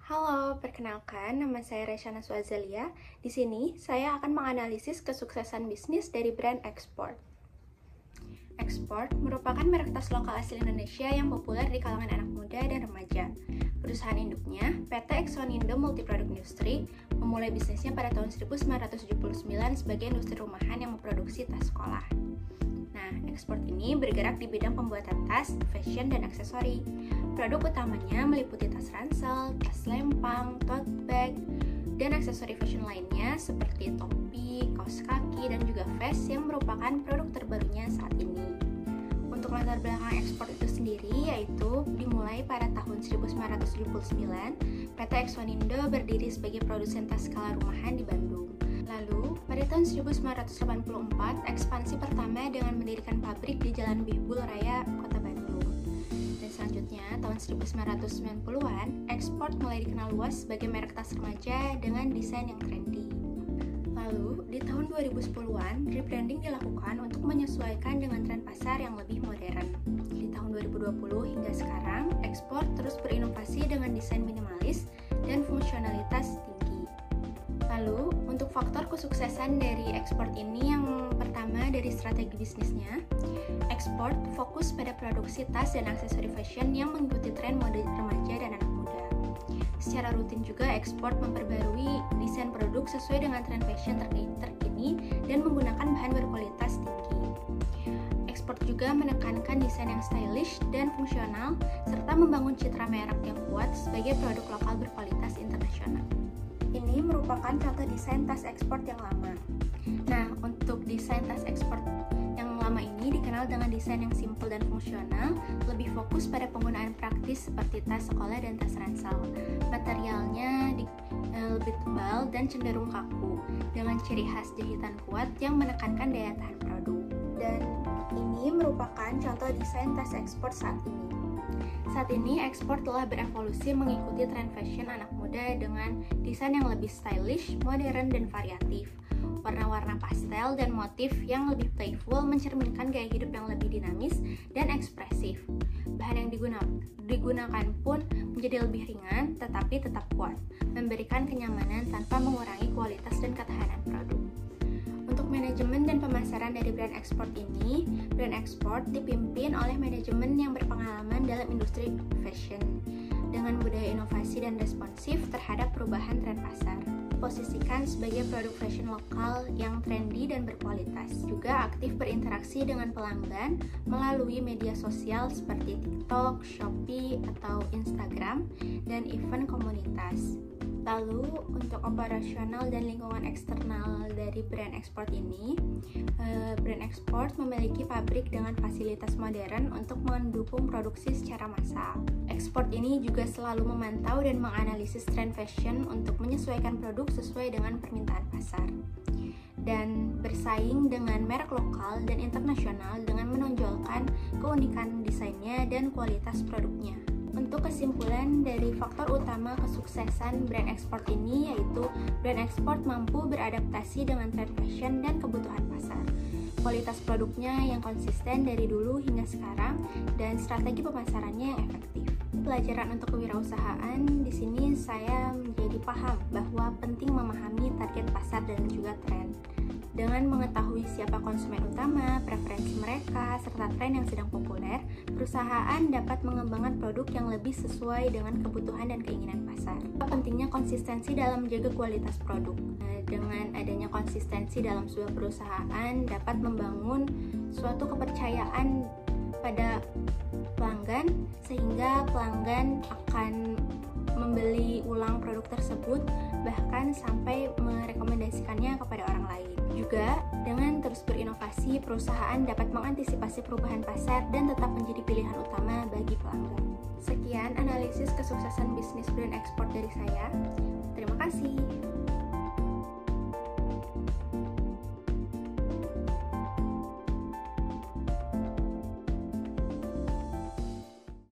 Halo, perkenalkan nama saya Reshana Suazalia. Di sini saya akan menganalisis kesuksesan bisnis dari brand Export. Export merupakan merek tas lokal asli Indonesia yang populer di kalangan anak muda dan remaja. Perusahaan induknya, PT Exonindo Multiproduct Industry, memulai bisnisnya pada tahun 1979 sebagai industri rumahan yang memproduksi tas sekolah. Nah, Export ini bergerak di bidang pembuatan tas, fashion, dan aksesori. Produk utamanya meliputi tas ransel, tas lempang, tote bag, dan aksesori fashion lainnya seperti topi, kaos kaki, dan juga vest yang merupakan produk terbarunya saat ini. Untuk latar belakang Export itu sendiri yaitu dimulai pada tahun 1979, PT Exonindo berdiri sebagai produsen tas skala rumahan di Bandung. Lalu, pada tahun 1984, ekspansi pertama dengan mendirikan pabrik di Jalan Bihbul Raya, Kota Bandung. Dan selanjutnya, tahun 1990-an, Export mulai dikenal luas sebagai merek tas remaja dengan desain yang trendy. Lalu, di tahun 2010-an, rebranding dilakukan untuk menyesuaikan dengan tren pasar yang lebih modern. Di tahun 2020 hingga sekarang, Export terus berinovasi dengan desain minimalis dan fungsionalitas tinggi. Lalu, untuk faktor kesuksesan dari Export ini yang pertama dari strategi bisnisnya, Export fokus pada produksi tas dan aksesori fashion yang mengikuti tren mode remaja dan anak muda. Secara rutin juga Export memperbarui desain produk sesuai dengan tren fashion terkini dan menggunakan bahan berkualitas tinggi. Export juga menekankan desain yang stylish dan fungsional serta membangun citra merek yang kuat sebagai produk lokal berkualitas internasional. Ini merupakan contoh desain tas Export yang lama. Nah, untuk desain tas Export yang lama ini dikenal dengan desain yang simpel dan fungsional, lebih fokus pada penggunaan praktis seperti tas sekolah dan tas ransel. Materialnya lebih tebal dan cenderung kaku, dengan ciri khas jahitan kuat yang menekankan daya tahan produk. Dan ini merupakan contoh desain tas Export saat ini. Saat ini, Export telah berevolusi mengikuti tren fashion anak muda dengan desain yang lebih stylish, modern, dan variatif. Warna-warna pastel dan motif yang lebih playful mencerminkan gaya hidup yang lebih dinamis dan ekspresif. Bahan yang digunakan pun menjadi lebih ringan tetapi tetap kuat, memberikan kenyamanan tanpa mengurangi kualitas dan ketahanan produk. Untuk manajemen dan pemasaran dari brand Export ini, brand Export dipimpin oleh manajemen yang berpengalaman dalam industri fashion dengan budaya inovasi dan responsif terhadap perubahan tren pasar. Diposisikan sebagai produk fashion lokal yang trendy dan berkualitas. Juga aktif berinteraksi dengan pelanggan melalui media sosial seperti TikTok, Shopee, atau Instagram, dan event komunitas. Lalu, untuk operasional dan lingkungan eksternal dari brand Export ini, brand Export memiliki pabrik dengan fasilitas modern untuk mendukung produksi secara massal. Export ini juga selalu memantau dan menganalisis tren fashion untuk menyesuaikan produk sesuai dengan permintaan pasar. Dan bersaing dengan merek lokal dan internasional dengan menonjolkan keunikan desainnya dan kualitas produknya. Untuk kesimpulan dari faktor utama kesuksesan brand Export ini yaitu brand Export mampu beradaptasi dengan tren fashion dan kebutuhan pasar. Kualitas produknya yang konsisten dari dulu hingga sekarang dan strategi pemasarannya yang efektif. Pelajaran untuk kewirausahaan di sini saya menjadi paham bahwa penting memahami target pasar dan juga tren. Dengan mengetahui siapa konsumen utama, preferensi mereka, serta tren yang sedang populer, perusahaan dapat mengembangkan produk yang lebih sesuai dengan kebutuhan dan keinginan pasar. Pentingnya konsistensi dalam menjaga kualitas produk. Dengan adanya konsistensi dalam sebuah perusahaan dapat membangun suatu kepercayaan pada pelanggan sehingga pelanggan akan membeli ulang produk tersebut bahkan sampai merekomendasikannya kepada orang lain. Juga dengan terus berinovasi, perusahaan dapat mengantisipasi perubahan pasar dan tetap menjadi pilihan utama bagi pelanggan. Sekian analisis kesuksesan bisnis brand Export dari saya.